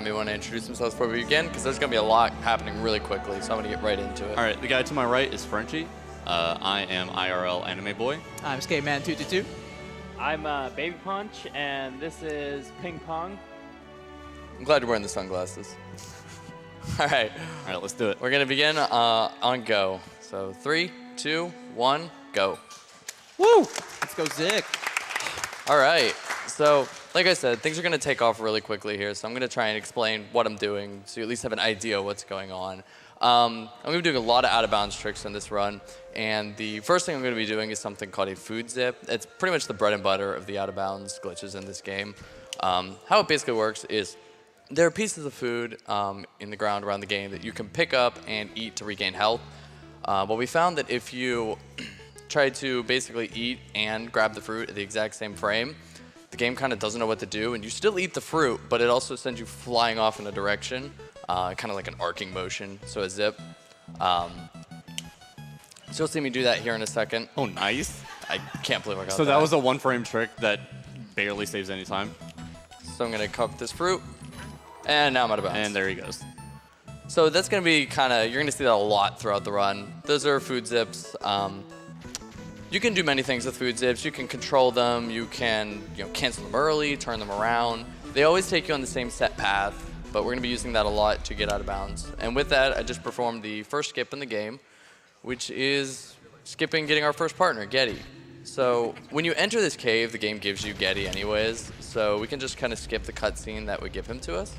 may want to introduce themselves before we begin, because there's going to be a lot happening really quickly, so I'm going to get right into it. All right, the guy to my right is Frenchie. I am IRL Anime Boy. I'm Skateman222. I'm Baby Punch, and this is Ping Pong. I'm glad you're wearing the sunglasses. All right, Let's do it. we're going to begin on go. So 3, 2, 1, go. Woo! Let's go Zic. All right, so like I said, things are going to take off really quickly here, so I'm going to try and explain what I'm doing so you at least have an idea of what's going on. I'm going to be doing a lot of out-of-bounds tricks in this run, and the first thing I'm going to be doing is something called a food zip. It's pretty much the bread and butter of the out-of-bounds glitches in this game. How it basically works is there are pieces of food in the ground around the game that you can pick up and eat to regain health. But we found that if you try to basically eat and grab the fruit at the exact same frame, the game kind of doesn't know what to do, and you still eat the fruit, but it also sends you flying off in a direction, kind of like an arcing motion, so a zip. So you'll see me do that here in a second. Oh, nice. I can't believe I got that. So that was a one-frame trick that barely saves any time. So I'm going to cook this fruit, and now I'm out of bounds. And there he goes. So that's going to be kind of, you're going to see that a lot throughout the run. Those are food zips. You can do many things with food zips. You can control them. You can cancel them early, turn them around. They always take you on the same set path, but we're going to be using that a lot to get out of bounds. And with that, I just performed the first skip in the game, which is skipping getting our first partner, Getty. So when you enter this cave, the game gives you Getty anyways, so we can just kind of skip the cutscene that would give him to us.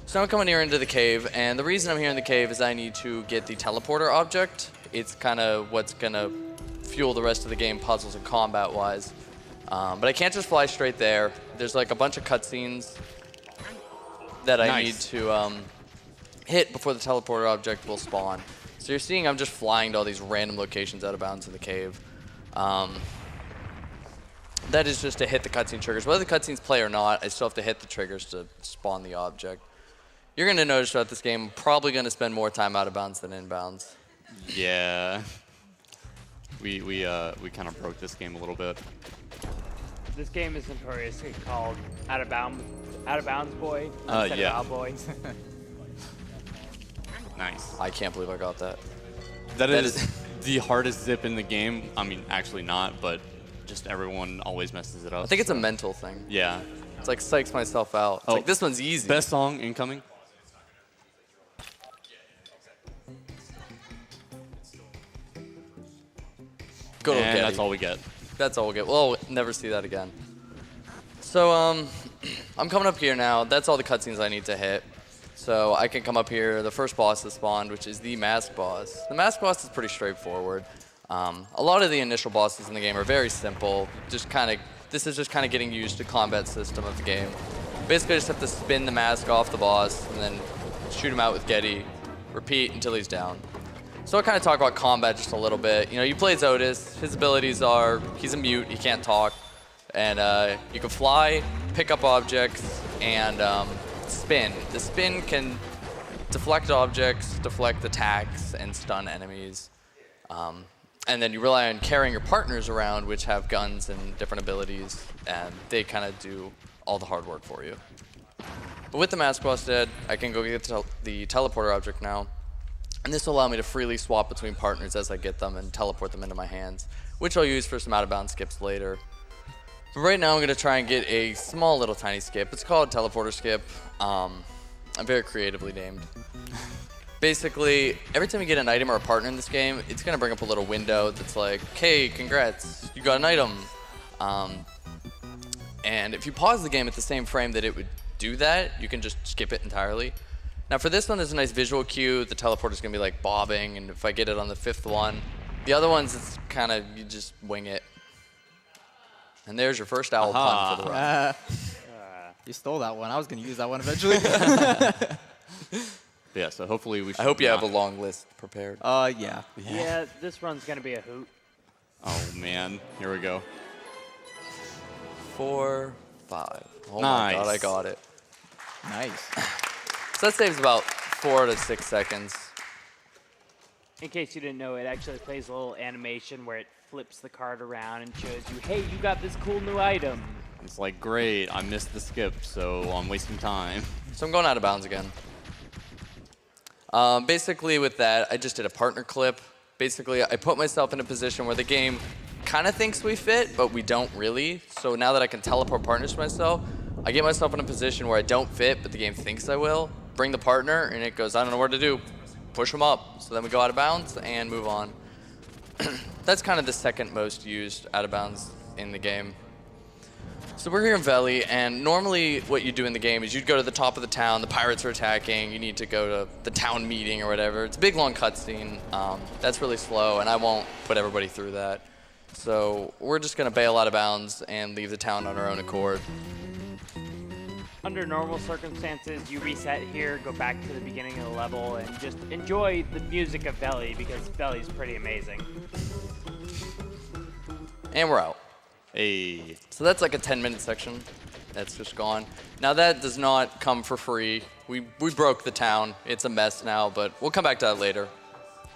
So now I'm coming here into the cave, and the reason I'm here in the cave is I need to get the teleporter object. It's kind of what's going to fuel the rest of the game, puzzles and combat-wise. But I can't just fly straight there. There's like a bunch of cutscenes that I need to hit before the teleporter object will spawn. So you're seeing I'm just flying to all these random locations out of bounds in the cave. That is just to hit the cutscene triggers. Whether the cutscenes play or not, I still have to hit the triggers to spawn the object. You're going to notice throughout this game, I'm probably going to spend more time out of bounds than in bounds. Yeah. We kind of broke this game a little bit. This game is notoriously called Out of Bounds Boy instead yeah. of Out Boy. Nice. I can't believe I got that. That is the hardest zip in the game. I mean, actually not, but just everyone always messes it up. I think it's a mental thing. Yeah. It's like psychs myself out. It's like, this one's easy. Best song incoming. Good old And Getty. that's all we get. That's all we'll get. We'll never see that again. So I'm coming up here now. That's all the cutscenes I need to hit. So I can come up here. The first boss has spawned, which is the mask boss. The mask boss is pretty straightforward. A lot of the initial bosses in the game are very simple. This is just kind of getting used to combat system of the game. Basically, I just have to spin the mask off the boss and then shoot him out with Getty. Repeat until he's down. So I'll kind of talk about combat just a little bit. You play as Otis. His abilities are, he's a mute, he can't talk. And you can fly, pick up objects, and spin. The spin can deflect objects, deflect attacks, and stun enemies. And then you rely on carrying your partners around, which have guns and different abilities, and they kind of do all the hard work for you. But with the mask boss dead, I can go get the teleporter object now. And this will allow me to freely swap between partners as I get them and teleport them into my hands, which I'll use for some out-of-bounds skips later. But right now I'm going to try and get a small little tiny skip. It's called teleporter skip. I'm very creatively named. Basically, every time you get an item or a partner in this game, it's going to bring up a little window that's like, hey, congrats, you got an item. And if you pause the game at the same frame that it would do that, you can just skip it entirely. Now for this one, there's a nice visual cue. The teleporter's gonna be like bobbing, and if I get it on the 5th one, the other ones, it's kind of, you just wing it. And there's your first owl pun for the run. You stole that one. I was going to use that one eventually. Yeah, so hopefully we should I hope you have a long list prepared. Yeah. Yeah, this run's going to be a hoot. Oh, man. Here we go. 4, 5. Oh Nice. my god, I got it. Nice. So that saves about 4 to 6 seconds. In case you didn't know, it actually plays a little animation where it flips the card around and shows you, hey, you got this cool new item. It's like, great, I missed the skip, so I'm wasting time. So I'm going out of bounds again. Basically with that, I just did a partner clip. Basically, I put myself in a position where the game kind of thinks we fit, but we don't really. So now that I can teleport partners to myself, I get myself in a position where I don't fit, but the game thinks I will. Bring the partner, and it goes, I don't know what to do. Push them up. So then we go out of bounds and move on. That's kind of the second most used out of bounds in the game. So we're here in Valley, and normally what you do in the game is you'd go to the top of the town, the pirates are attacking, you need to go to the town meeting or whatever. It's a big, long cutscene. That's really slow, and I won't put everybody through that. So we're just going to bail out of bounds and leave the town on our own accord. Under normal circumstances, you reset here, go back to the beginning of the level, and just enjoy the music of Valley, because Valley's pretty amazing. And we're out. Hey. So that's like a 10-minute section. That's just gone. Now that does not come for free. We broke the town. It's a mess now, but we'll come back to that later.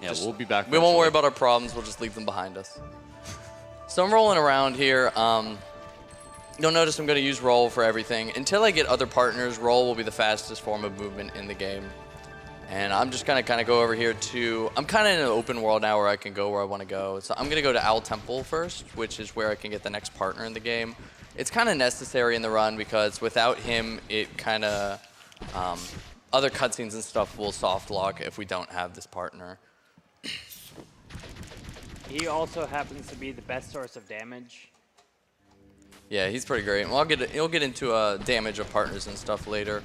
Yeah, we'll be back. We won't worry about our problems. We'll just leave them behind us. So I'm rolling around here. You'll notice I'm going to use roll for everything. Until I get other partners, roll will be the fastest form of movement in the game. And I'm just going to kind of go over here to... I'm kind of in an open world now where I can go where I want to go. So I'm going to go to Owl Temple first, which is where I can get the next partner in the game. It's kind of necessary in the run because without him, it kind of... other cutscenes and stuff will soft lock if we don't have this partner. He also happens to be the best source of damage. Yeah, he's pretty great. Well, he'll get into damage of partners and stuff later.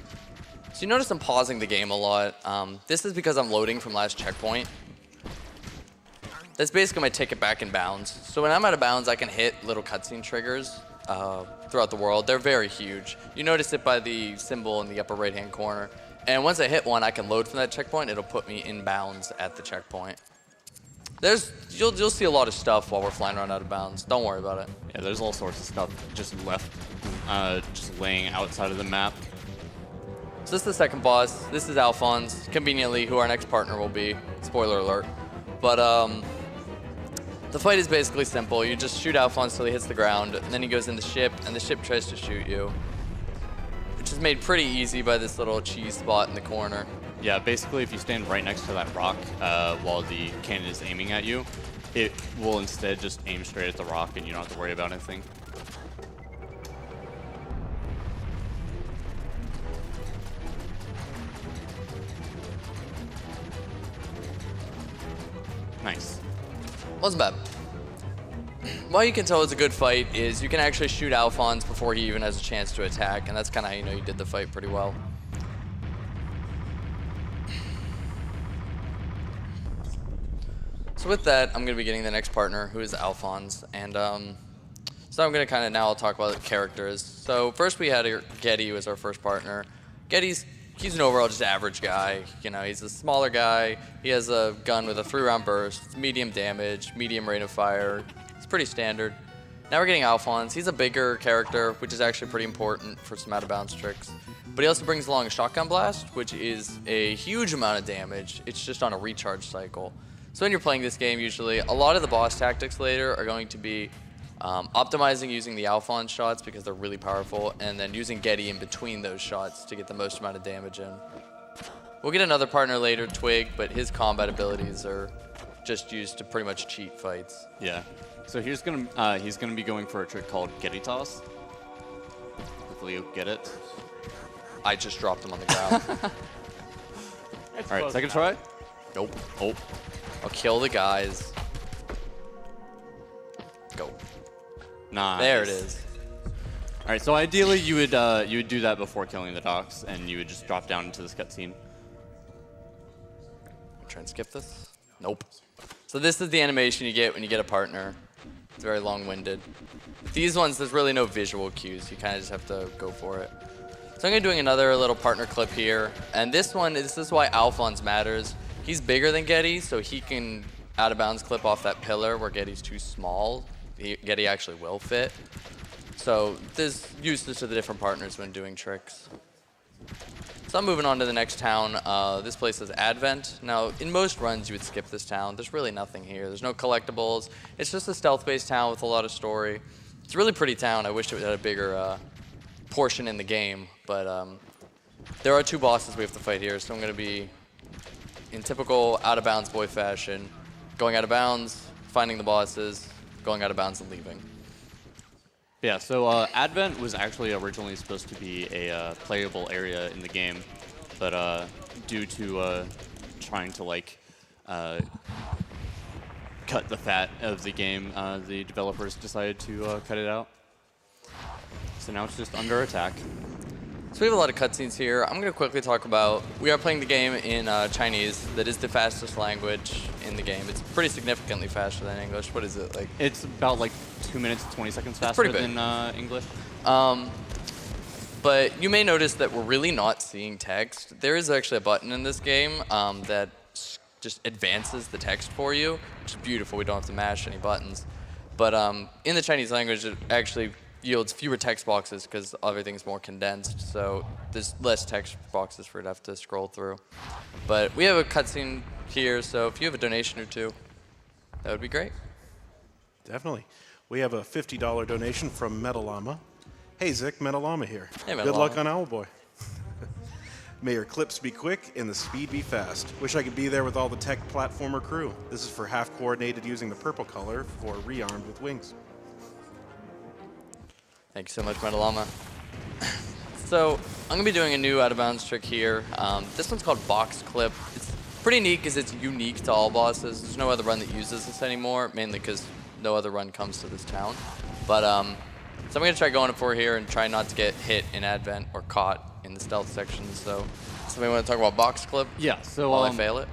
So you notice I'm pausing the game a lot. This is because I'm loading from last checkpoint. That's basically my ticket back in bounds. So when I'm out of bounds, I can hit little cutscene triggers throughout the world. They're very huge. You notice it by the symbol in the upper right-hand corner. And once I hit one, I can load from that checkpoint. It'll put me in bounds at the checkpoint. You'll see a lot of stuff while we're flying around out of bounds. Don't worry about it. Yeah, there's all sorts of stuff just left, just laying outside of the map. So this is the second boss. This is Alphonse, conveniently, who our next partner will be. Spoiler alert. But the fight is basically simple. You just shoot Alphonse till he hits the ground, and then he goes in the ship, and the ship tries to shoot you. Which is made pretty easy by this little cheese spot in the corner. Yeah, basically if you stand right next to that rock while the cannon is aiming at you, it will instead just aim straight at the rock and you don't have to worry about anything. Nice. Wasn't bad. What you can tell it's a good fight is you can actually shoot Alphonse before he even has a chance to attack, and that's kind of how you know you did the fight pretty well. So with that, I'm going to be getting the next partner, who is Alphonse, and so I'm going to kind of now I'll talk about the characters. So first we had Getty, who was our first partner. He's an overall just average guy. You know, he's a smaller guy. He has a gun with a 3-round burst, medium damage, medium rate of fire. It's pretty standard. Now we're getting Alphonse. He's a bigger character, which is actually pretty important for some out-of-bounds tricks. But he also brings along a shotgun blast, which is a huge amount of damage. It's just on a recharge cycle. So when you're playing this game, usually, a lot of the boss tactics later are going to be optimizing using the Alphonse shots because they're really powerful, and then using Getty in between those shots to get the most amount of damage in. We'll get another partner later, Twig, but his combat abilities are just used to pretty much cheat fights. Yeah. So he's gonna be going for a trick called Getty Toss. Hopefully you'll get it. I just dropped him on the ground. That's All right, close second enough. try. Nope. Oh. I'll kill the guys. Go. Nice. There it is. All right, so ideally you would do that before killing the docs, and you would just drop down into this cutscene. Try and skip this. Nope. So this is the animation you get when you get a partner. It's very long-winded. These ones, there's really no visual cues. You kind of just have to go for it. So I'm going to be doing another little partner clip here. And this is why Alphonse matters. He's bigger than Getty, so he can out-of-bounds clip off that pillar where Getty's too small. Getty actually will fit. So there's uses to the different partners when doing tricks. So I'm moving on to the next town. This place is Advent. Now, in most runs, you would skip this town. There's really nothing here. There's no collectibles. It's just a stealth-based town with a lot of story. It's a really pretty town. I wish it had a bigger portion in the game, but there are 2 bosses we have to fight here, so I'm going to be in typical out-of-bounds boy fashion, going out of bounds, finding the bosses, going out of bounds, and leaving. Yeah, so Advent was actually originally supposed to be a playable area in the game, but due to trying to like cut the fat of the game, the developers decided to cut it out. So now it's just under attack. So we have a lot of cutscenes here. I'm going to quickly talk about, we are playing the game in Chinese. That is the fastest language in the game. It's pretty significantly faster than English. What is it, like? It's about like 2 minutes, 20 seconds faster than English. But you may notice that we're really not seeing text. There is actually a button in this game that just advances the text for you, which is beautiful. We don't have to mash any buttons. But in the Chinese language, it actually yields fewer text boxes because everything's more condensed. So there's less text boxes for it to have to scroll through. But we have a cutscene here, so if you have a donation or 2, that would be great. Definitely. We have a $50 donation from Metalama. Hey, Zic, Metalama here. Hey, Good luck Metalama. on Owlboy. May your clips be quick and the speed be fast. Wish I could be there with all the tech platformer crew. This is for half coordinated using the purple color for rearmed with wings. Thank you so much, Metalama. So I'm going to be doing a new out-of-bounds trick here. This one's called Box Clip. It's pretty neat because it's unique to all bosses. There's no other run that uses this anymore, mainly because no other run comes to this town. But so I'm going to try going for here and try not to get hit in Advent or caught in the stealth section. So somebody want to talk about Box Clip? Yeah, so While I fail it?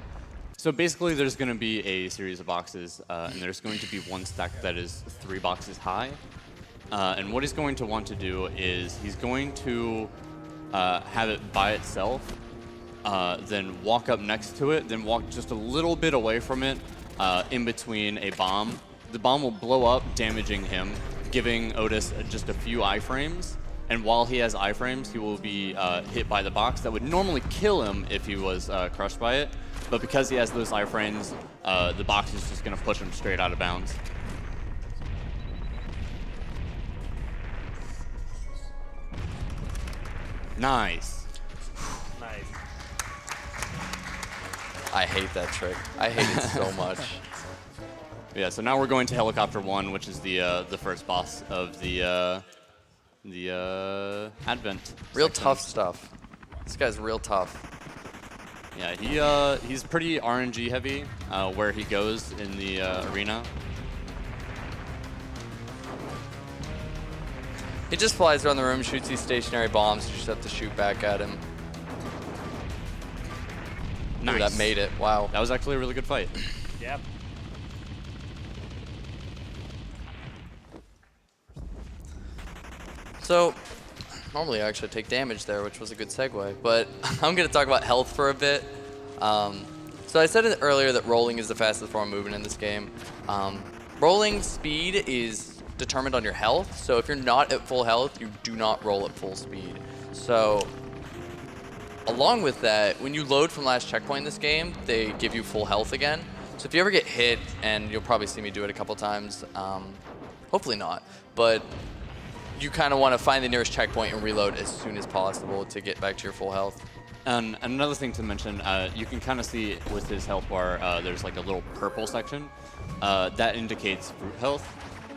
So basically, there's going to be a series of boxes, and there's going to be one stack that is 3 boxes high. And what he's going to want to do is he's going to have it by itself, then walk up next to it, then walk just a little bit away from it in between a bomb. The bomb will blow up, damaging him, giving Otis just a few iframes. And while he has iframes, he will be hit by the box. That would normally kill him if he was crushed by it. But because he has those iframes, the box is just going to push him straight out of bounds. Nice. Nice. I hate that trick. I hate it so much. Yeah, so now we're going to Helicopter 1, which is the first boss of the Advent. Real section. tough stuff. This guy's real tough. Yeah, he's pretty RNG heavy where he goes in the arena. He just flies around the room, shoots these stationary bombs. You just have to shoot back at him. Nice. Ooh, that made it. Wow. That was actually a really good fight. Yep. So, normally I actually take damage there, which was a good segue, but I'm going to talk about health for a bit. So I said it earlier that rolling is the fastest form of movement in this game. Rolling speed is determined on your health, so if you're not at full health, you do not roll at full speed. So, along with that, when you load from last checkpoint in this game, they give you full health again. So if you ever get hit, and you'll probably see me do it a couple times, hopefully not, but you kind of want to find the nearest checkpoint and reload as soon as possible to get back to your full health. And another thing to mention, you can kind of see with his health bar, there's like a little purple section. That indicates fruit health.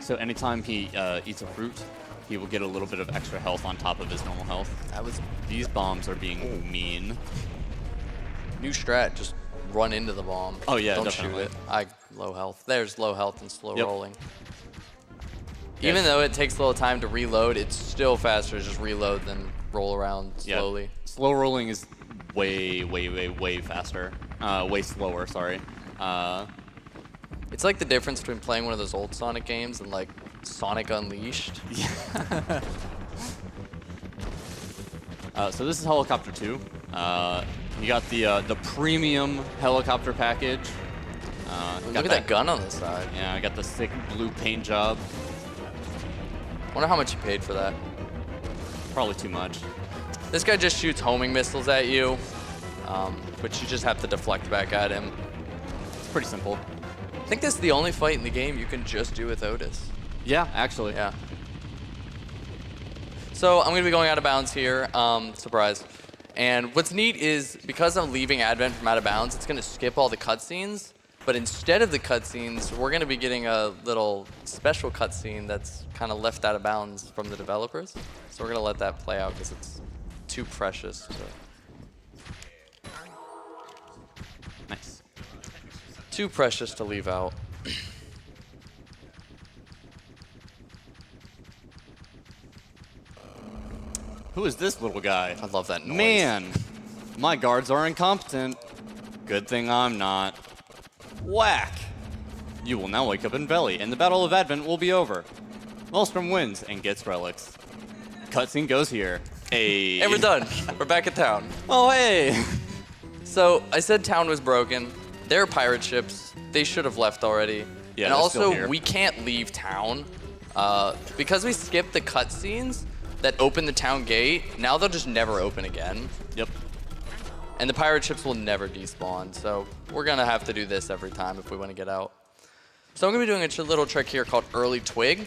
So anytime he eats a fruit, he will get a little bit of extra health on top of his normal health. These bombs are being mean. New strat, just run into the bomb. Oh yeah, Don't definitely. shoot it. Low health. There's low health and slow Yep. rolling. Yeah. Even though it takes a little time to reload, it's still faster to just reload than roll around Yeah. slowly. Slow rolling is way, way, way, way faster. Way slower, sorry. It's like the difference between playing one of those old Sonic games and like Sonic Unleashed. So this is Helicopter 2. You got the premium helicopter package. Look Got at that gun on the side. Yeah, I got the sick blue paint job. Wonder how much you paid for that. Probably too much. This guy just shoots homing missiles at you, which you just have to deflect back at him. It's pretty simple. I think this is the only fight in the game you can just do with Otis. Yeah, actually. Yeah. So I'm going to be going out of bounds here. Surprise. And what's neat is because I'm leaving Advent from out of bounds, it's going to skip all the cutscenes. But instead of the cutscenes, we're going to be getting a little special cutscene that's kind of left out of bounds from the developers. So we're going to let that play out because it's too precious to... Nice. Too precious to leave out. Who is this little guy? I love that noise. Man, my guards are incompetent. Good thing I'm not. Whack! You will now wake up in Valley, and the Battle of Advent will be over. Maelstrom wins and gets relics. Cutscene goes here. Hey. And we're done. We're back at town. Oh, hey! So I said town was broken. They're pirate ships. They should have left already. Yeah, and they're still also, here. we can't leave town. Because we skipped the cutscenes that open the town gate, now they'll just never open again. Yep. And the pirate ships will never despawn, so we're gonna have to do this every time if we want to get out. So I'm gonna be doing a little trick here called early twig.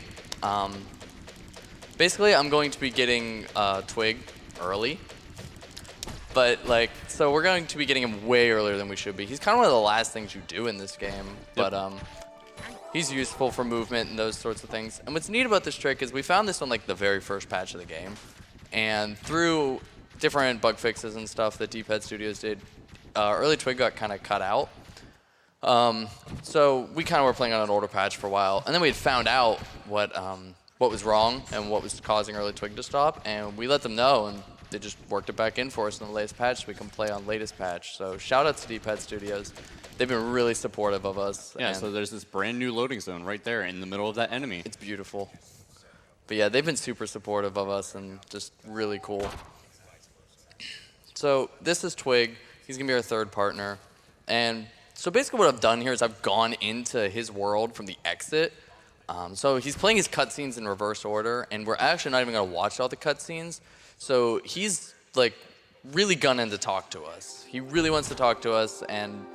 Basically, I'm going to be getting twig early. But so we're going to be getting him way earlier than we should be. He's kind of one of the last things you do in this game, Yep. but he's useful for movement and those sorts of things. And what's neat about this trick is we found this on the very first patch of the game. And through different bug fixes and stuff that D-Pad Studios did, early twig got kind of cut out. So we kind of were playing on an older patch for a while. And then we had found out what was wrong and what was causing early twig to stop. And we let them know, and they just worked it back in for us in the latest patch so we can play on latest patch. So shout out to D-Pad Studios. They've been really supportive of us. Yeah, and so there's this brand new loading zone right there in the middle of that enemy. it's beautiful. But yeah, they've been super supportive of us and just really cool. So this is Twig. He's going to be our third partner. And so basically what I've done here is I've gone into his world from the exit. So he's playing his cutscenes in reverse order, and we're actually not even going to watch all the cutscenes. So he's really gunning to talk to us. He really wants to talk to us, and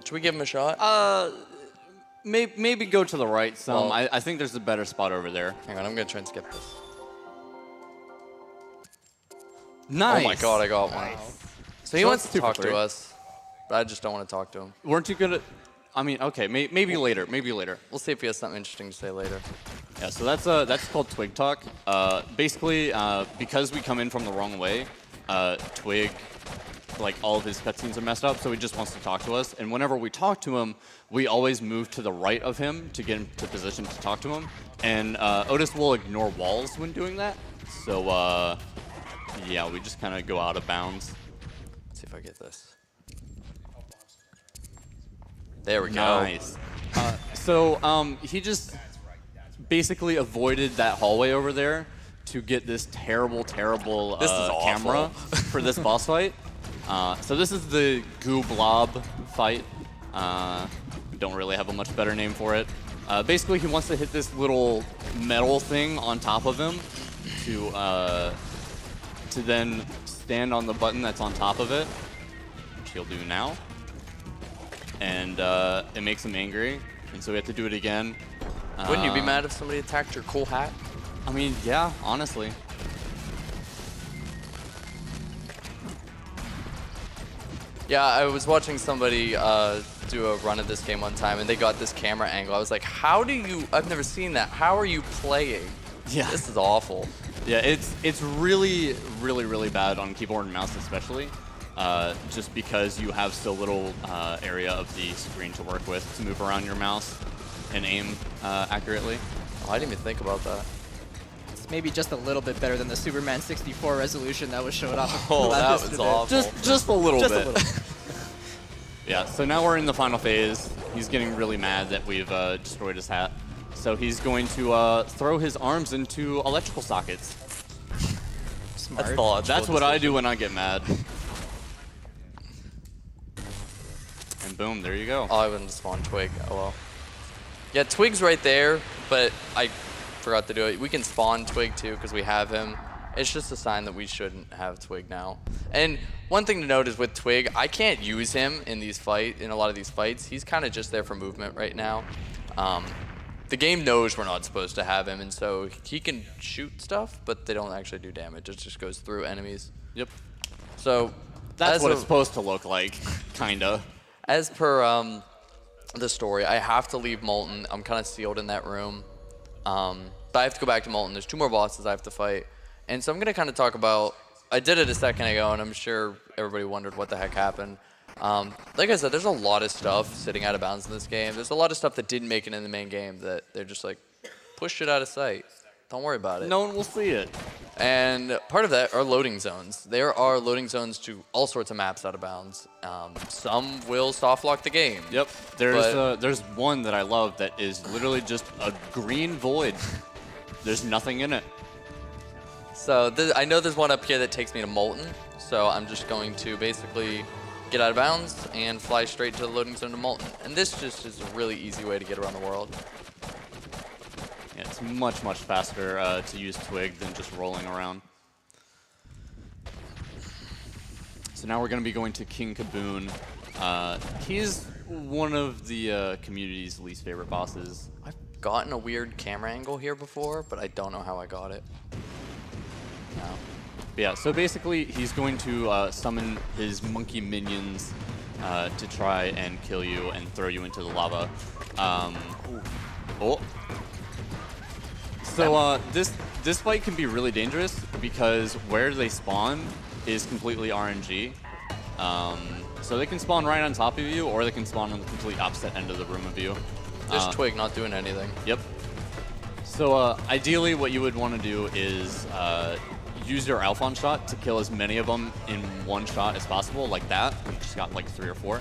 should we give him a shot? Maybe go to the right some. Well- I think there's a better spot over there. Hang on, I'm going to try and skip this. Nice. Oh my god, I got one. So he So wants that's to 2 for talk to 3. us, but I just don't want to talk to him. Weren't you gonna? I mean, okay, maybe later. Maybe later. We'll see if he has something interesting to say later. Yeah. So that's called Twig Talk. Basically, because we come in from the wrong way, Twig, all of his cutscenes are messed up. So he just wants to talk to us. And whenever we talk to him, we always move to the right of him to get him to position to talk to him. And Otis will ignore walls when doing that. So yeah, we just kind of go out of bounds. Let's see if I get this. There we go. Nice. So he just basically avoided that hallway over there to get this terrible This is awful. camera for this boss fight. So this is the goo blob fight. Don't really have a much better name for it. Basically, he wants to hit this little metal thing on top of him to then stand on the button that's on top of it, which he'll do now. And it makes him angry, and so we have to do it again. Wouldn't you be mad if somebody attacked your cool hat? I mean, yeah, honestly. Yeah, I was watching somebody do a run of this game one time, and they got this camera angle. I was like, how do you... I've never seen that. How are you playing? Yeah. This is awful. Yeah, it's really, really, really bad on keyboard and mouse especially, just because you have so little area of the screen to work with to move around your mouse and aim accurately. Oh, I didn't even think about that. It's maybe just a little bit better than the Superman 64 resolution that was showed off. Oh, that was yesterday. awful. Just a little Just a bit. little. Yeah, so now we're in the final phase. He's getting really mad that we've destroyed his hat. So he's going to throw his arms into electrical sockets. Smart. That's the logical That's what I decision. do when I get mad. And boom, there you go. Oh, I wouldn't spawn Twig. Oh well. Yeah, Twig's right there, but I forgot to do it. We can spawn Twig too because we have him. It's just a sign that we shouldn't have Twig now. And one thing to note is with Twig, I can't use him in a lot of these fights. He's kind of just there for movement right now. the game knows we're not supposed to have him, and so he can shoot stuff, but they don't actually do damage. It just goes through enemies. Yep. So That's what it's supposed to look like, kinda. As per the story, I have to leave Molten. I'm kind of sealed in that room. But I have to go back to Molten. There's 2 more bosses I have to fight. And so I'm going to kind of talk about, I did it a second ago, and I'm sure everybody wondered what the heck happened. Like I said, there's a lot of stuff sitting out of bounds in this game. There's a lot of stuff that didn't make it in the main game that they're just like, push it out of sight. Don't worry about it. No one will see it. And part of that are loading zones. There are loading zones to all sorts of maps out of bounds. Some will soft lock the game. Yep. There's one that I love that is literally just a green void. There's nothing in it. So I know there's one up here that takes me to Molten. So I'm just going to basically get out of bounds and fly straight to the loading zone to Molten. And this just is a really easy way to get around the world. Yeah, it's much, much faster to use Twig than just rolling around. So now we're going to be going to King Kaboon. He's one of the community's least favorite bosses. I've gotten a weird camera angle here before, but I don't know how I got it. No. Yeah, so basically he's going to summon his monkey minions to try and kill you and throw you into the lava. Oh. So this fight can be really dangerous because where they spawn is completely RNG. So they can spawn right on top of you, or they can spawn on the complete opposite end of the room of you. There's Twig not doing anything. Yep. So ideally what you would want to do is use your Alphon shot to kill as many of them in one shot as possible, like that. We just got like 3 or 4.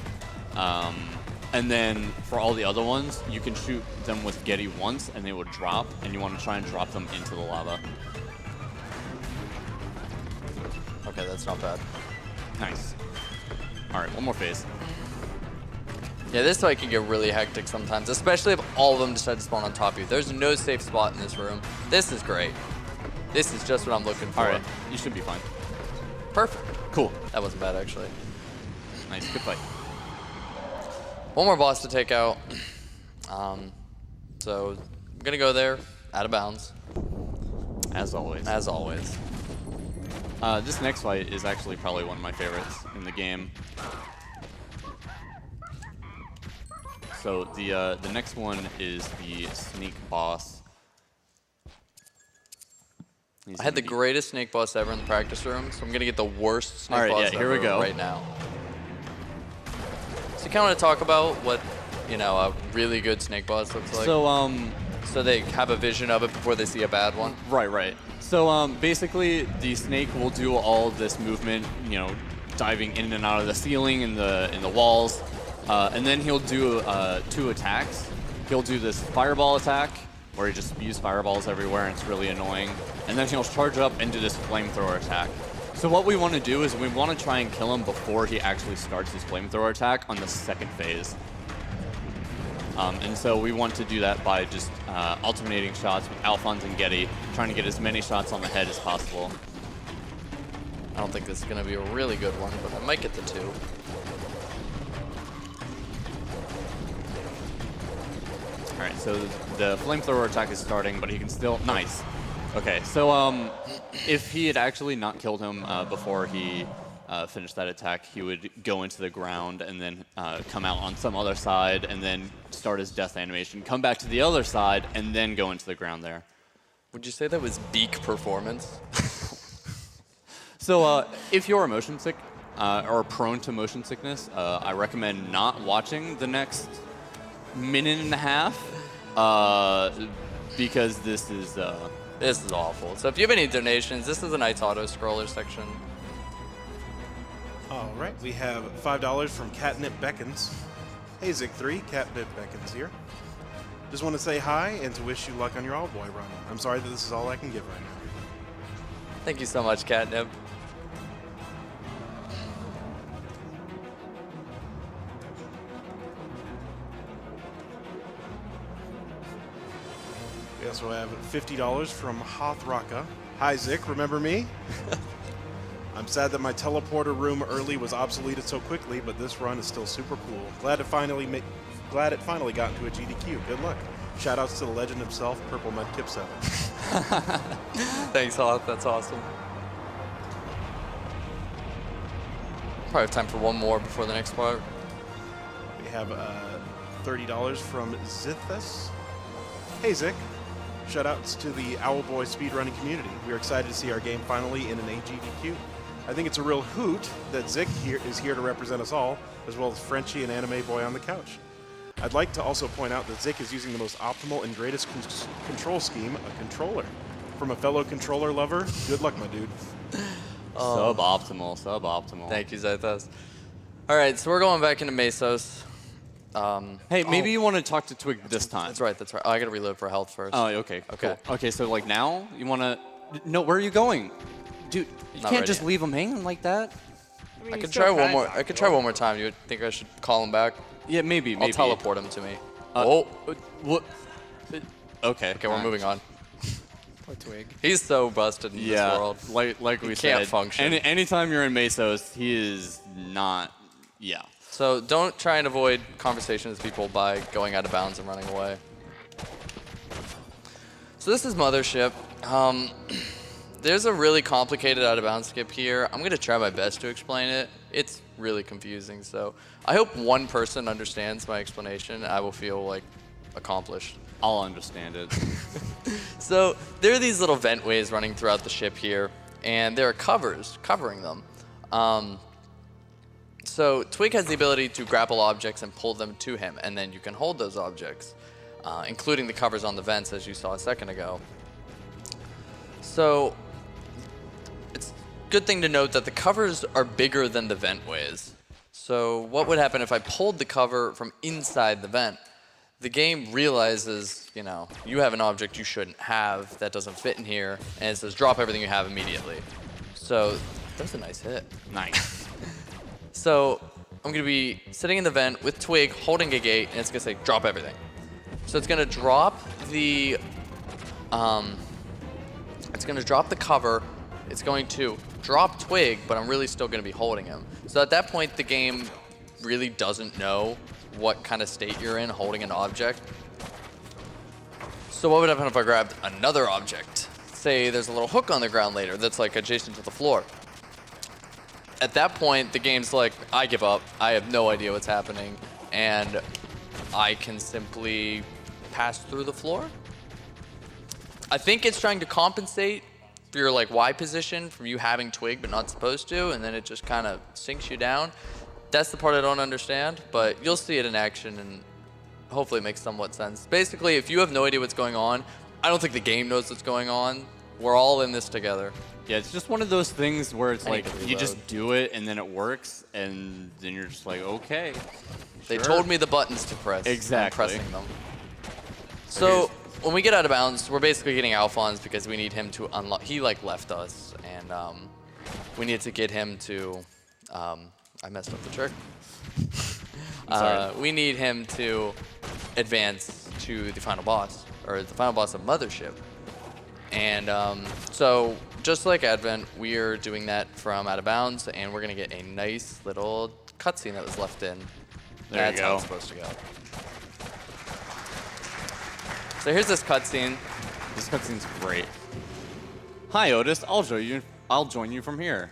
And then for all the other ones, you can shoot them with Getty once and they will drop, and you want to try and drop them into the lava. Okay, that's not bad. Nice. All right, one more phase. Yeah, this fight can get really hectic sometimes, especially if all of them decide to spawn on top of you. There's no safe spot in this room. This is great. This is just what I'm looking for. All right, you should be fine. Perfect. Cool. That wasn't bad, actually. Nice, good fight. One more boss to take out. So I'm going to go there, out of bounds. As always. As always. This next fight is actually probably one of my favorites in the game. So the next one is the Snake boss. I had the greatest Snake boss ever in the practice room, so I'm going to get the worst Snake boss here we ever go. right now. So you kind of want to talk about what, a really good Snake boss looks like? So they have a vision of it before they see a bad one? Right. So basically, the Snake will do all this movement, diving in and out of the ceiling and the walls, and then he'll do 2 attacks. He'll do this fireball attack, where he just spews fireballs everywhere, and it's really annoying. And then he'll charge up and do this flamethrower attack. So what we want to do is we want to try and kill him before he actually starts his flamethrower attack on the second phase. And so we want to do that by just alternating shots with Alphonse and Getty, trying to get as many shots on the head as possible. I don't think this is going to be a really good one, but I might get the 2. All right, so the flamethrower attack is starting, but he can still... Nice. Okay, so if he had actually not killed him before he finished that attack, he would go into the ground and then come out on some other side and then start his death animation, come back to the other side, and then go into the ground there. Would you say that was peak performance? So if you're motion sick or prone to motion sickness, I recommend not watching the next minute and a half because this is awful. So if you have any donations, this is a nice auto-scroller section. All right, we have $5 from Catnip Beckons. Hey, Zic3, Catnip Beckons here. Just want to say hi and to wish you luck on your All Boy run. I'm sorry that this is all I can give right now. Thank you so much, Catnip. We also have $50 from Hothraka. Hi, Zic, remember me? I'm sad that my teleporter room early was obsoleted so quickly, but this run is still super cool. Glad it finally got into a GDQ. Good luck. Shoutouts to the legend himself, Purple Medkip 7. Thanks, Hoth. That's awesome. Probably have time for one more before the next part. We have $30 from Zic3. Hey, Zic. Shoutouts to the Owlboy speedrunning community. We are excited to see our game finally in an AGDQ. I think it's a real hoot that Zic is here to represent us all, as well as Frenchie and Anime Boy on the couch. I'd like to also point out that Zic is using the most optimal and greatest control scheme, a controller. From a fellow controller lover, good luck, my dude. Suboptimal. Thank you, Zythos. All right, so we're going back into Mesos. Hey, maybe you want to talk to Twig this time. That's right. Oh, I got to reload for health first. Oh, okay. Okay. Cool. Okay, so like now, you want to... No, where are you going? Dude, you Not can't ready just yet. leave him hanging like that. mean, I he's could still try one kinda more. I could try one more time. You think I should call him back? Yeah, maybe. I'll teleport him to me. What? Okay. Okay, we're moving on. Poor Twig. He's so busted in this world. like we He said. can't function. Anytime you're in Mesos, he is not... Yeah. So don't try and avoid conversations with people by going out of bounds and running away. So this is Mothership. There's a really complicated out of bounds skip here. I'm going to try my best to explain it. It's really confusing, so I hope one person understands my explanation. I will feel like accomplished. I'll understand it. So there are these little ventways running throughout the ship here, and there are covers covering them. So Twig has the ability to grapple objects and pull them to him, and then you can hold those objects, including the covers on the vents, as you saw a second ago. So it's a good thing to note that the covers are bigger than the ventways. So what would happen if I pulled the cover from inside the vent? The game realizes, you know, you have an object you shouldn't have that doesn't fit in here, and it says drop everything you have immediately. So that's a nice hit. Nice. So I'm going to be sitting in the vent with Twig holding a gate, and it's going to say drop everything. So it's going to drop the cover. It's going to drop Twig, but I'm really still going to be holding him. So at that point, the game really doesn't know what kind of state you're in holding an object. So what would happen if I grabbed another object? Say there's a little hook on the ground later that's like adjacent to the floor. At that point, the game's like, I give up. I have no idea what's happening, and I can simply pass through the floor. I think it's trying to compensate for your like Y position from you having Twig but not supposed to, and then it just kind of sinks you down. That's the part I don't understand, but you'll see it in action, and hopefully it makes somewhat sense. Basically, if you have no idea what's going on, I don't think the game knows what's going on. We're all in this together. Yeah, it's just one of those things where it's I need like to you reload. just do it and then it works, and then you're just like, okay. They sure. told me the buttons to press. Exactly. I'm pressing them. So when we get out of bounds, we're basically getting Alphonse because we need him to unlock. He like left us, and we need to get him to. I messed up the trick. We need him to advance to the final boss, or the final boss of Mothership. And so just like Advent, we are doing that from out of bounds, and we're gonna get a nice little cutscene that was left in. There you That's how go. it's supposed to go. So here's this cutscene. This cutscene's great. Hi, Otis. I'll join you from here.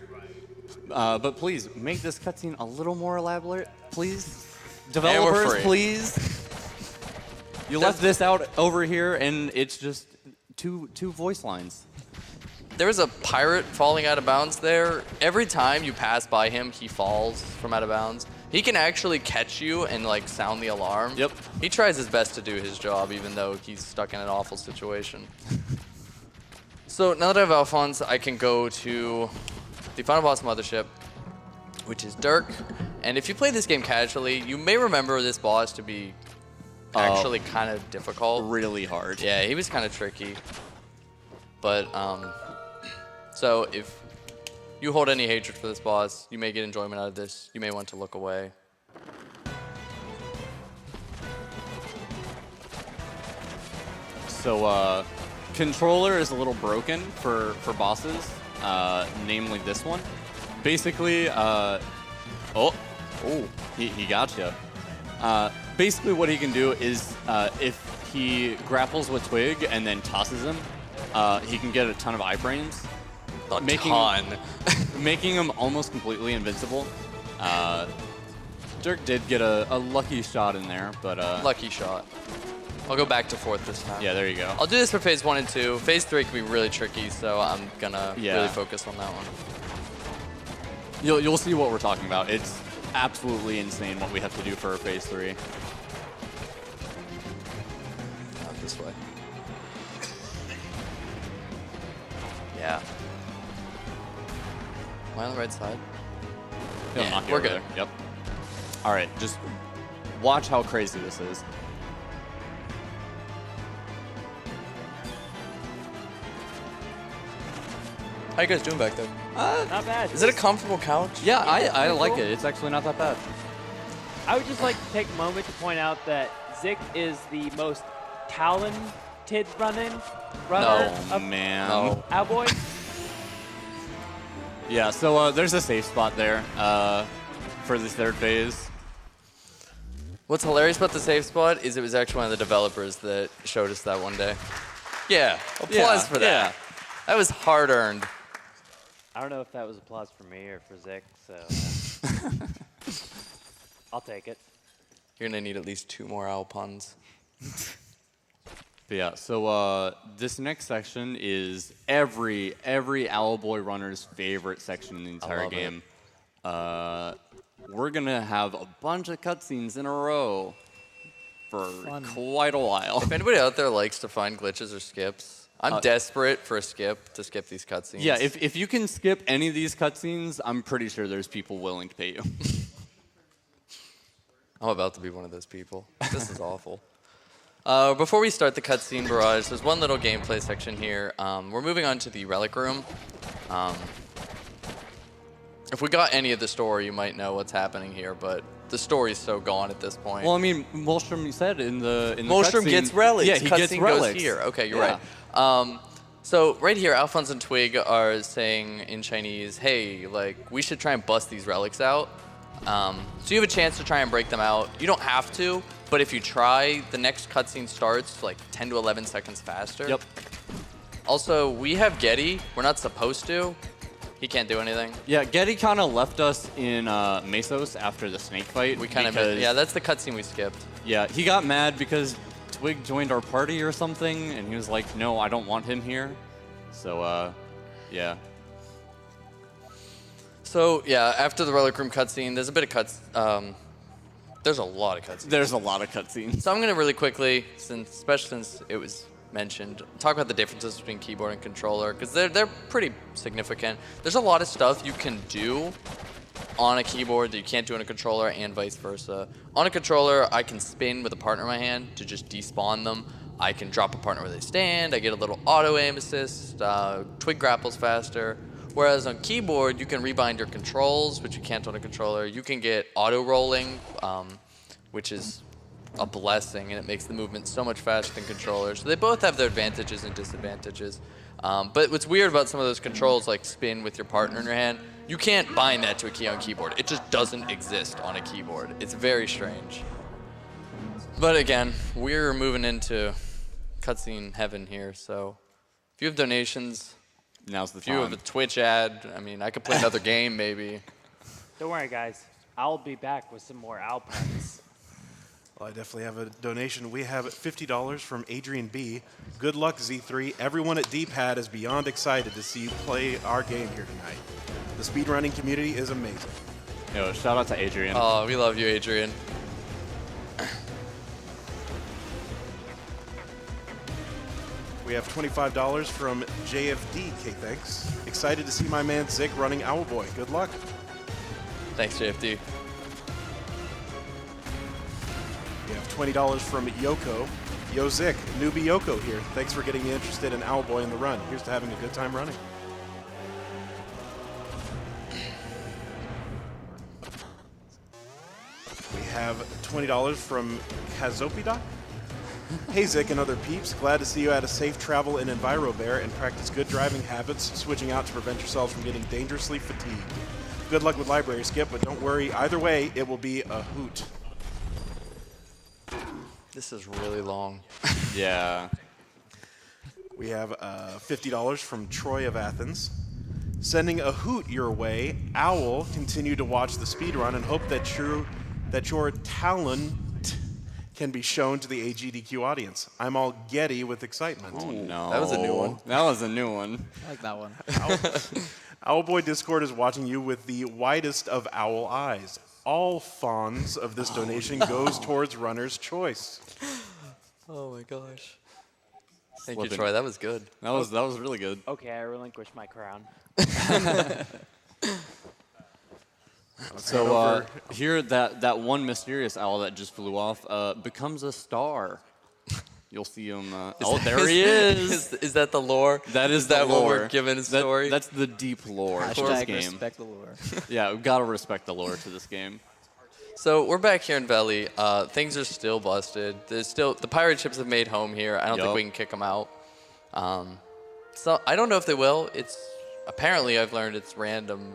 But please make this cutscene a little more elaborate, please. Developers, free. please. You left this out over here, and it's just two voice lines. There was a pirate falling out of bounds there. Every time you pass by him, he falls from out of bounds. He can actually catch you and like sound the alarm. Yep. He tries his best to do his job, even though he's stuck in an awful situation. So now that I have Alphonse, I can go to the final boss Mothership, which is Dirk. And if you play this game casually, you may remember this boss to be actually kind of difficult. Really hard. Yeah, he was kind of tricky. But, so if you hold any hatred for this boss, you may get enjoyment out of this. You may want to look away. So, controller is a little broken for bosses, namely this one. Basically, he got you. Basically, what he can do is if he grapples with Twig and then tosses him, he can get a ton of iframes, making him almost completely invincible. Dirk did get a lucky shot in there, but Lucky shot. I'll go back to fourth this time. yeah, there you go. I'll do this for phase 1 and 2. Phase 3 can be really tricky, so I'm gonna really focus on that one. You'll see what we're talking about. It's absolutely insane what we have to do for phase 3. Not this way. Yeah. Am I on the right side? He'll Yeah, knock you we're over good. there. Yep. All right, just watch how crazy this is. How you guys doing back there? Not bad. Is it a comfortable couch? Yeah, I pretty like cool. it. It's actually not that bad. I would just like to take a moment to point out that Zic is the most talented runner Oh, of man. No. Owlboy. Yeah, so there's a safe spot there for this third phase. What's hilarious about the safe spot is it was actually one of the developers that showed us that one day. Yeah, applause for that. Yeah. That was hard earned. I don't know if that was applause for me or for Zic, so I'll take it. You're gonna need at least 2 more owl puns. But yeah, so this next section is every Owlboy runner's favorite section in the entire love it. game. We're gonna have a bunch of cutscenes in a row for quite a while. If anybody out there likes to find glitches or skips, I'm desperate for a skip to skip these cutscenes. Yeah, if you can skip any of these cutscenes, I'm pretty sure there's people willing to pay you. I'm about to be one of those people. This is awful. Before we start the cutscene barrage, there's one little gameplay section here. We're moving on to the relic room. If we got any of the story, you might know what's happening here, but the story's so gone at this point. Well, I mean, Molstrom said in the Molstrom cutscene- gets relics. Yeah, he gets Cutscene relics. goes here. Okay, you're Yeah. right. So right here, Alphonse and Twig are saying in Chinese, hey, like, we should try and bust these relics out. So you have a chance to try and break them out. You don't have to, but if you try, the next cutscene starts like 10 to 11 seconds faster. Yep. Also, we have Getty. We're not supposed to. He can't do anything. Yeah, Getty kind of left us in Mesos after the snake fight. We kind of, because- yeah, that's the cutscene we skipped. Yeah, he got mad because Twig joined our party or something, and he was like, no, I don't want him here. So, yeah. So yeah, after the relic room cutscene, there's a bit of there's a lot of cutscenes. There's a lot of cutscenes. So I'm gonna really quickly, especially since it was mentioned, talk about the differences between keyboard and controller, because they're pretty significant. There's a lot of stuff you can do on a keyboard that you can't do on a controller, and vice versa. On a controller, I can spin with a partner in my hand to just despawn them. I can drop a partner where they stand. I get a little auto aim assist. Twig grapples faster. Whereas on keyboard, you can rebind your controls, which you can't on a controller. You can get auto rolling, which is a blessing, and it makes the movement so much faster than controllers. So they both have their advantages and disadvantages. But what's weird about some of those controls, like spin with your partner in your hand, you can't bind that to a key on keyboard. It just doesn't exist on a keyboard. It's very strange. But again, we're moving into cutscene heaven here, so if you have donations, Now's the if you have a time. Twitch ad, I mean, I could play another game maybe. Don't worry, guys. I'll be back with some more owl puns. Well, I definitely have a donation. We have $50 from Adrian B. Good luck, Z3. Everyone at D-Pad is beyond excited to see you play our game here tonight. The speedrunning community is amazing. Yo, shout out to Adrian. Oh, we love you, Adrian. We have $25 from JFD. K, thanks. Excited to see my man Zic running Owlboy. Good luck. Thanks, JFD. We have $20 from Yoko. Yo, Zic, newbie Yoko here. Thanks for getting me interested in Owlboy in the run. Here's to having a good time running. We have $20 from Kazopidoc. Hey, Zic and other peeps. Glad to see you had a safe travel in EnviroBear and practice good driving habits, switching out to prevent yourselves from getting dangerously fatigued. Good luck with library skip, but don't worry. Either way, it will be a hoot. This is really long. Yeah. We have $50 from Troy of Athens. Sending a hoot your way, Owl, continue to watch the speedrun and hope that your talent can be shown to the AGDQ audience. I'm all giddy with excitement. Oh no. That was a new one. That was a new one. I like that one. Owlboy Discord is watching you with the widest of owl eyes. All fawns of this donation goes towards runner's choice. Oh my gosh. Thank you, Slipping. Troy. That was good. That was really good. Okay, I relinquish my crown. So here, that one mysterious owl that just flew off becomes a star. You'll see him. Oh, there he is. Is that the lore? That is that the what lore. we're given a story? That's the deep lore to this Hashtag game. respect the lore. Yeah, we've got to respect the lore to this game. So we're back here in Valley. Things are still busted. There's still the pirate ships have made home here. I don't think Yup. we can kick them out. So I don't know if they will. It's apparently I've learned it's random.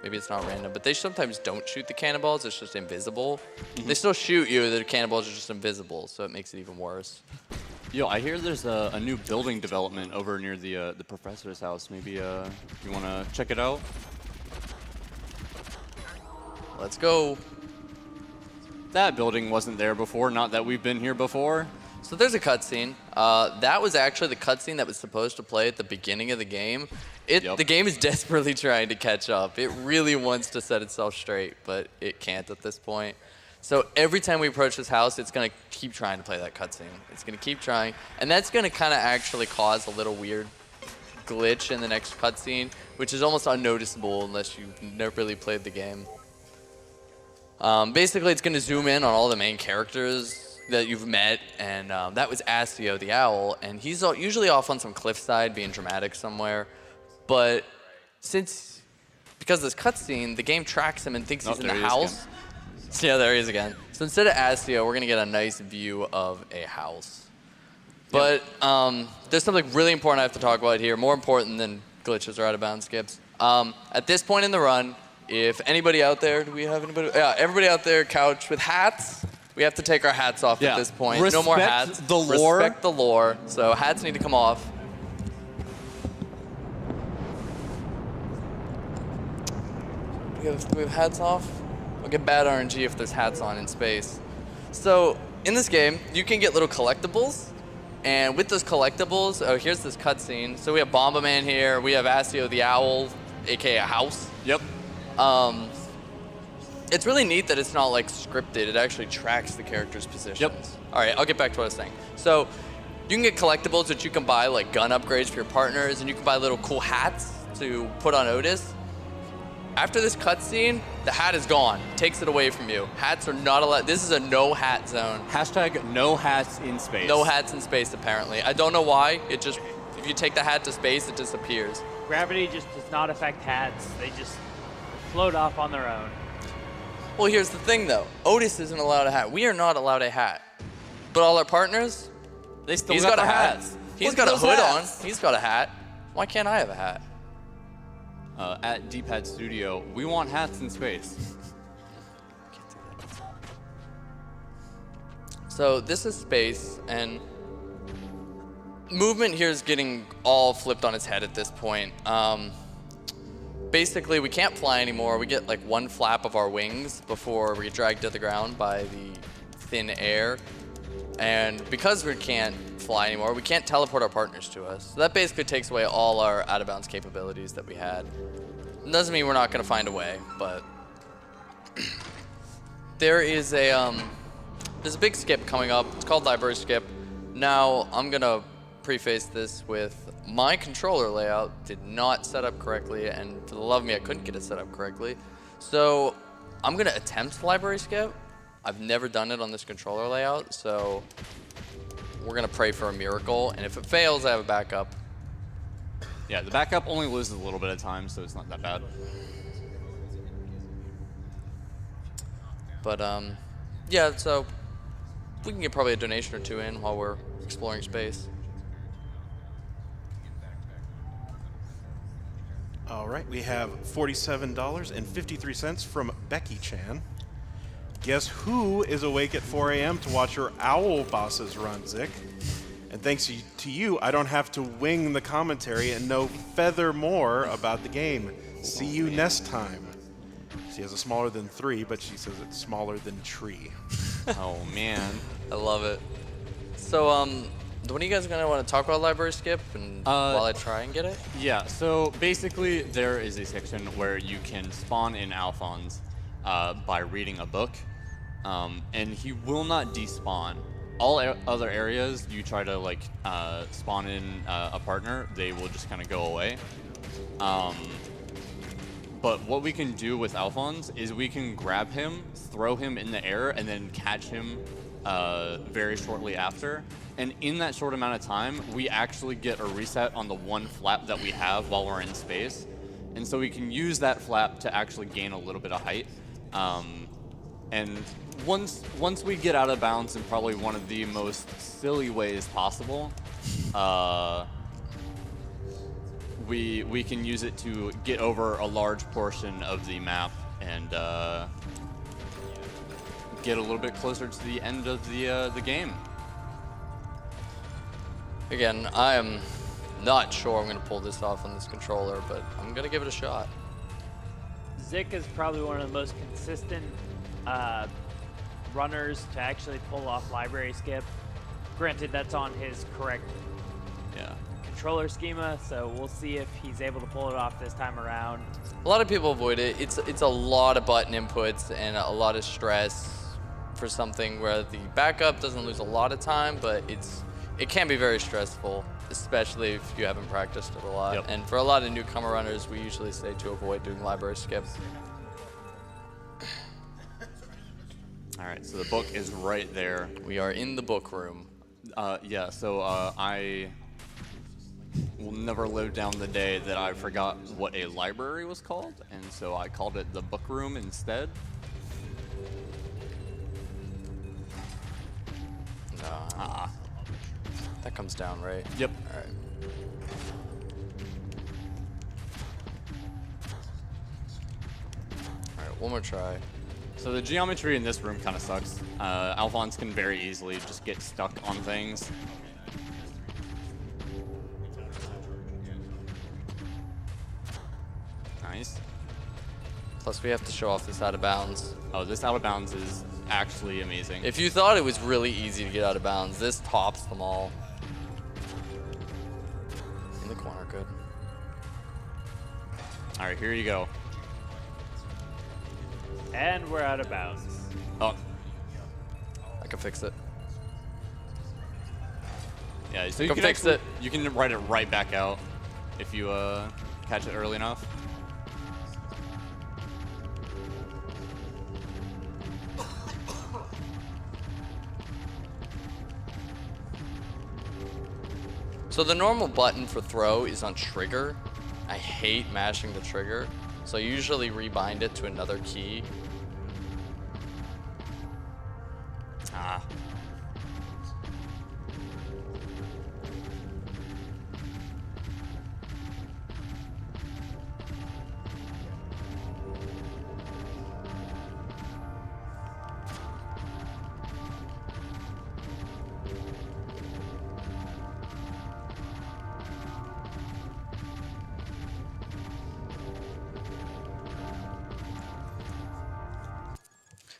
Maybe it's not random, but they sometimes don't shoot the cannonballs. It's just invisible. They still shoot you. The cannonballs are just invisible, so it makes it even worse. Yo, I hear there's a new building development over near the professor's house. Maybe you want to check it out? Let's go. That building wasn't there before. Not that we've been here before. So there's a cutscene. That was actually the cutscene that was supposed to play at the beginning of the game. Yep. The game is desperately trying to catch up. It really wants to set itself straight, but it can't at this point. So every time we approach this house, it's going to keep trying to play that cutscene. It's going to keep trying, and that's going to kind of actually cause a little weird glitch in the next cutscene, which is almost unnoticeable unless you've never really played the game. Basically, it's going to zoom in on all the main characters that you've met, and that was Astio the owl, and he's usually off on some cliffside being dramatic somewhere, but because of this cutscene, the game tracks him and thinks he's in the there he is house. Yeah, there he is again. So instead of Astio, we're going to get a nice view of a house. But there's something really important I have to talk about here, more important than glitches or out-of-bounds skips. At this point in the run, if anybody out there, do we have anybody? Yeah, everybody out there couch with hats. We have to take our hats off at this point. No more Respect hats. the lore. Respect the lore. So hats need to come off. Do we have hats off? We'll get bad RNG if there's hats on in space. So in this game, you can get little collectibles. And with those collectibles, here's this cutscene. So we have Bomberman here. We have Astio the owl, aka a house. Yep. It's really neat that it's not like scripted. It actually tracks the character's positions. Yep. All right, I'll get back to what I was saying. So you can get collectibles that you can buy, like gun upgrades for your partners, and you can buy little cool hats to put on Otis. After this cutscene, the hat is gone. Takes it away from you. Hats are not allowed. This is a no hat zone. Hashtag no hats in space. No hats in space, apparently. I don't know why. It just, if you take the hat to space, it disappears. Gravity just does not affect hats. They just float off on their own. Well, here's the thing, though. Otis isn't allowed a hat. We are not allowed a hat. But all our partners, They still he's got got a the hat. hats. He's Look got at a those hood hats. on. He's got a hat. Why can't I have a hat? At D-Pad Studio, we want hats in space. So this is space, and movement here is getting all flipped on its head at this point. Basically, we can't fly anymore. We get like one flap of our wings before we get dragged to the ground by the thin air. And because we can't fly anymore, we can't teleport our partners to us. So that basically takes away all our out-of-bounds capabilities that we had. It doesn't mean we're not going to find a way, but there's a big skip coming up. It's called Library Skip. Now, I'm going to preface this with my controller layout did not set up correctly, and for the love of me, I couldn't get it set up correctly. So I'm going to attempt Library Skip. I've never done it on this controller layout, so we're going to pray for a miracle, and if it fails, I have a backup. Yeah, the backup only loses a little bit of time, so it's not that bad. But yeah, so we can get probably a donation or two in while we're exploring space. All right, we have $47.53 from Becky Chan. Guess who is awake at 4 a.m. to watch your owl bosses run, Zic? And thanks to you, I don't have to wing the commentary and know feather more about the game. See you next time. She has a smaller than 3, but she says it's smaller than tree. Oh, man. I love it. So, when are you guys gonna want to talk about library skip and while I try and get it? Yeah, so basically there is a section where you can spawn in Alphonse by reading a book, and he will not despawn. All other areas, you try to like spawn in a partner, they will just kind of go away. But what we can do with Alphonse is we can grab him, throw him in the air, and then catch him very shortly after. And in that short amount of time, we actually get a reset on the one flap that we have while we're in space. And so we can use that flap to actually gain a little bit of height. And once we get out of bounds in probably one of the most silly ways possible, we can use it to get over a large portion of the map and get a little bit closer to the end of the game. Again, I am not sure I'm going to pull this off on this controller, but I'm going to give it a shot. Zic is probably one of the most consistent runners to actually pull off library skip. Granted, that's on his correct controller schema, so we'll see if he's able to pull it off this time around. A lot of people avoid it. It's a lot of button inputs and a lot of stress for something where the backup doesn't lose a lot of time, but it can be very stressful, especially if you haven't practiced it a lot. Yep. And for a lot of newcomer runners, we usually say to avoid doing library skip. All right, so the book is right there. We are in the book room. Yeah, so I will never live down the day that I forgot what a library was called, and so I called it the book room instead. That comes down, right? Yep. All right. All right, one more try. So the geometry in this room kind of sucks. Alphonse can very easily just get stuck on things. Nice. Plus, we have to show off this out of bounds. Oh, this out of bounds is actually amazing. If you thought it was really easy to get out of bounds, this tops them all. In the corner, good. All right, here you go. And we're out of bounds. Oh, I can fix it. yeah. So you Go can fix actually, it. You can write it right back out if you catch it early enough. So the normal button for throw is on trigger. I hate mashing the trigger, so I usually rebind it to another key. Ah.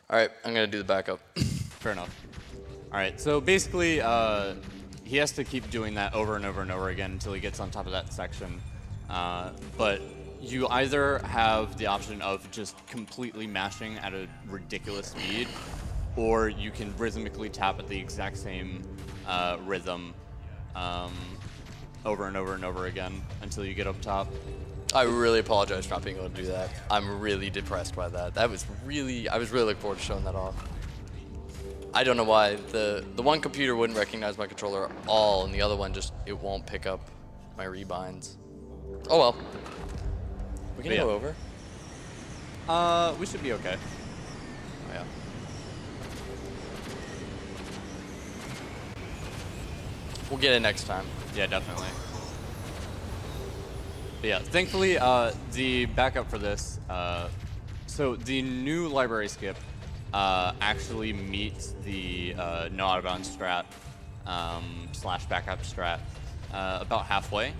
All right, I'm gonna do the backup. Fair enough. All right, so basically, he has to keep doing that over and over and over again until he gets on top of that section. But you either have the option of just completely mashing at a ridiculous speed, or you can rhythmically tap at the exact same rhythm over and over and over again until you get up top. I really apologize for not being able to do that. I'm really depressed by that. I was really looking forward to showing that off. I don't know why. The one computer wouldn't recognize my controller at all, and the other one just, it won't pick up my rebinds. Oh well. We can Yeah. go over. We should be okay. Oh yeah. We'll get it next time. Yeah, definitely. But yeah, thankfully, the backup for this, so the new library skip actually meets the no out of bounds strat slash backup strat about halfway.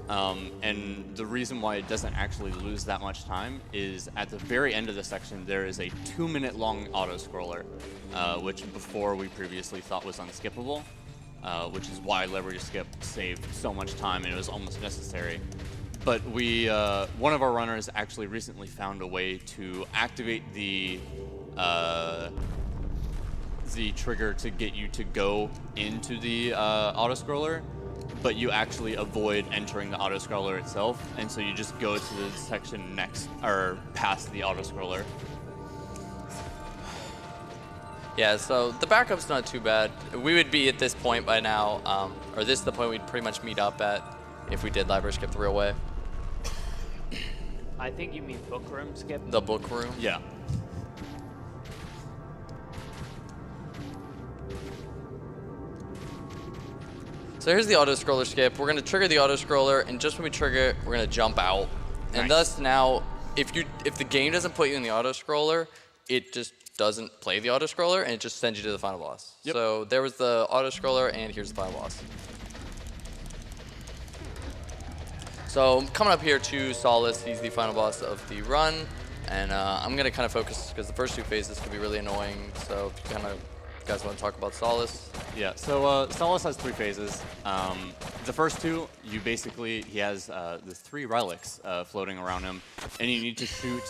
And the reason why it doesn't actually lose that much time is at the very end of the section, there is a 2-minute long auto-scroller, which before we previously thought was unskippable, which is why leverage skip saved so much time and it was almost necessary. But we, one of our runners actually recently found a way to activate the trigger to get you to go into the auto-scroller, but you actually avoid entering the auto-scroller itself, and so you just go to the section next, or past the auto-scroller. Yeah, so the backup's not too bad. We would be at this point by now, or this is the point we'd pretty much meet up at if we did library skip the real way. I think you mean book room skip. The book room? Yeah. So here's the auto-scroller skip. We're going to trigger the auto-scroller, and just when we trigger it, we're going to jump out. And Nice. thus now, if the game doesn't put you in the auto-scroller, it just doesn't play the auto-scroller, and it just sends you to the final boss. Yep. So there was the auto-scroller, and here's the final boss. So coming up here to Solace, he's the final boss of the run, and I'm going to kind of focus, because the first 2 phases can be really annoying, so if you guys want to talk about Solace. Yeah, so Solace has 3 phases. The first 2, he has the 3 relics floating around him, and you need to shoot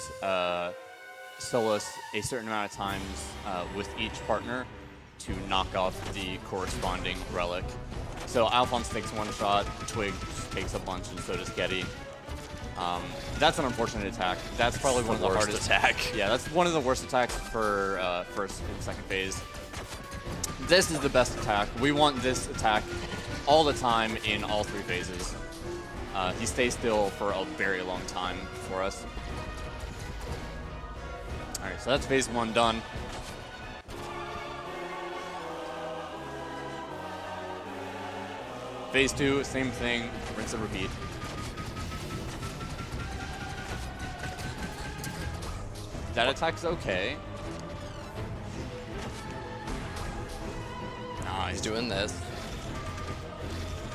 Solace a certain amount of times with each partner to knock off the corresponding relic. So Alphonse takes 1 shot, Twig takes a bunch, and so does Getty. That's an unfortunate attack. That's probably one of the worst hardest attack. Yeah, that's one of the worst attacks for first and second phase. This is the best attack. We want this attack all the time in all 3 phases. He stays still for a very long time for us. All right, so that's phase 1 done. Phase 2, same thing, rinse and repeat. That attack's okay. He's doing this.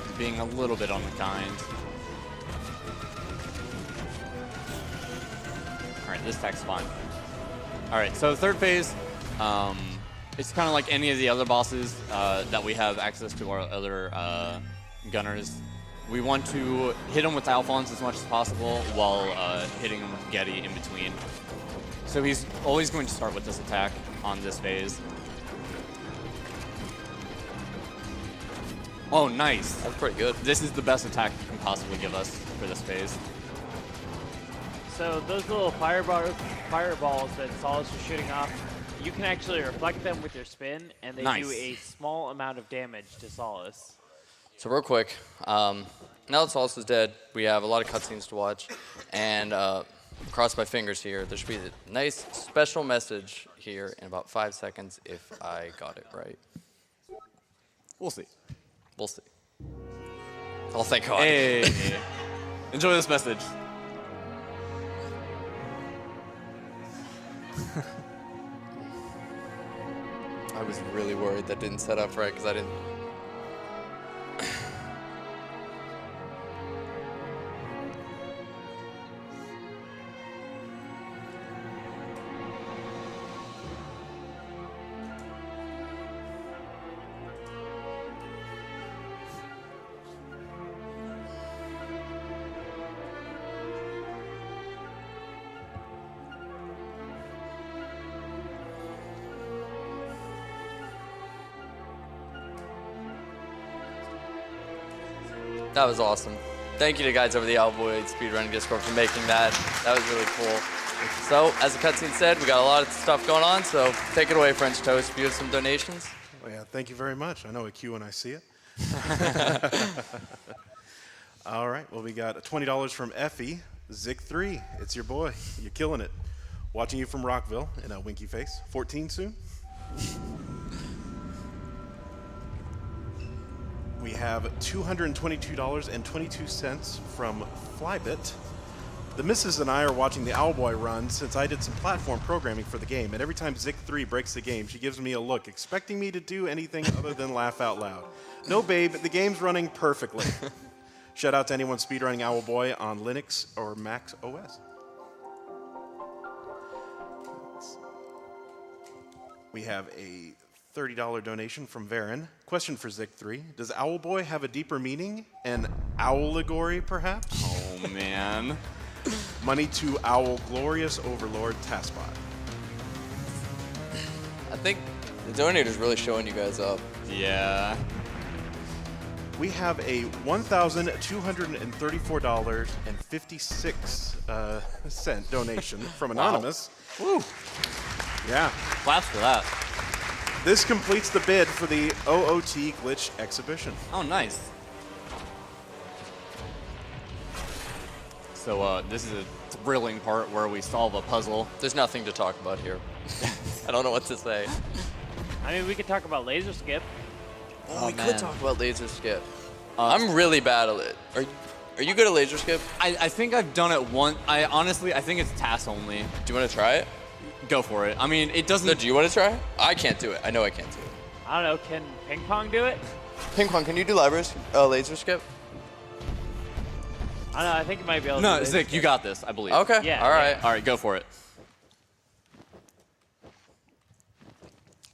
He's being a little bit unkind. All right, this attack's fine. All right, so third phase, it's kind of like any of the other bosses that we have access to our other gunners. We want to hit him with Alphonse as much as possible while hitting him with Getty in between. So he's always going to start with this attack on this phase. Oh, nice. That's pretty good. This is the best attack you can possibly give us for this phase. So those little fireballs that Solace is shooting off, you can actually reflect them with your spin, and they Nice. do a small amount of damage to Solace. So real quick, now that Solace is dead, we have a lot of cutscenes to watch, and cross my fingers here, there should be a nice special message here in about 5 seconds if I got it right. We'll see. We'll see. Oh, thank God. Hey, enjoy this message. I was really worried that didn't set up right because I didn't. That was awesome. Thank you to guys over the Owlboy Speedrunning Discord for making that. That was really cool. So, as the cutscene said, we got a lot of stuff going on, so take it away, French Toast. If you have some donations. Oh, yeah, thank you very much. I know a cue when I see it. All right, well, we got $20 from Effie. Zic3, it's your boy. You're killing it. Watching you from Rockville in a winky face. 14 soon. We have $222.22 from Flybit. The missus and I are watching the Owlboy run since I did some platform programming for the game, and every time Zic3 breaks the game, she gives me a look, expecting me to do anything other than laugh out loud. No, babe, the game's running perfectly. Shout out to anyone speedrunning Owlboy on Linux or Mac OS. We have a $30 donation from Varen. Question for Zic3. Does Owlboy have a deeper meaning? An allegory, perhaps? Oh, man. Money to Owl Glorious Overlord Taskbot. I think the donator's really showing you guys up. Yeah. We have a $1,234.56 donation from Anonymous. Woo. Yeah. Claps for that. This completes the bid for the OOT Glitch exhibition. Oh, nice. So this is a thrilling part where we solve a puzzle. There's nothing to talk about here. I don't know what to say. I mean, we could talk about laser skip. Oh, we man. could talk about laser skip. I'm really bad at it. Are you good at laser skip? I think I've done it once. I think it's TAS only. Do you want to try it? Go for it. I mean, it doesn't. No, do you want to try it? I can't do it. I know I can't do it. I don't know, can Ping Pong do it? Ping pong, can you do laser skip? I don't know, I think you might be able to No, do laser Zic, skip. you got this, I believe. Okay. Yeah, All right. All right, go for it.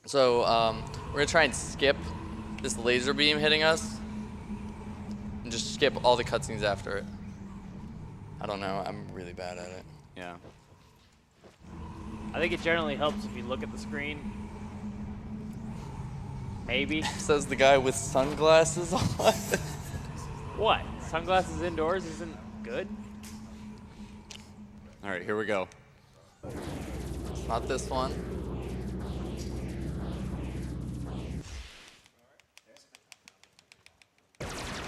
So we're gonna try and skip this laser beam hitting us, and just skip all the cutscenes after it. I don't know. I'm really bad at it. Yeah. I think it generally helps if you look at the screen. Maybe. Says the guy with sunglasses on. What? Sunglasses indoors isn't good? All right, here we go. Not this one.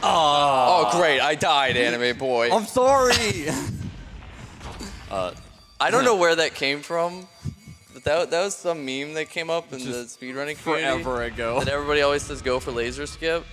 Oh, great. I died, anime boy. I'm sorry. I don't know where that came from, but that was some meme that came up in the speedrunning community. Forever ago. That everybody always says go for laser skip.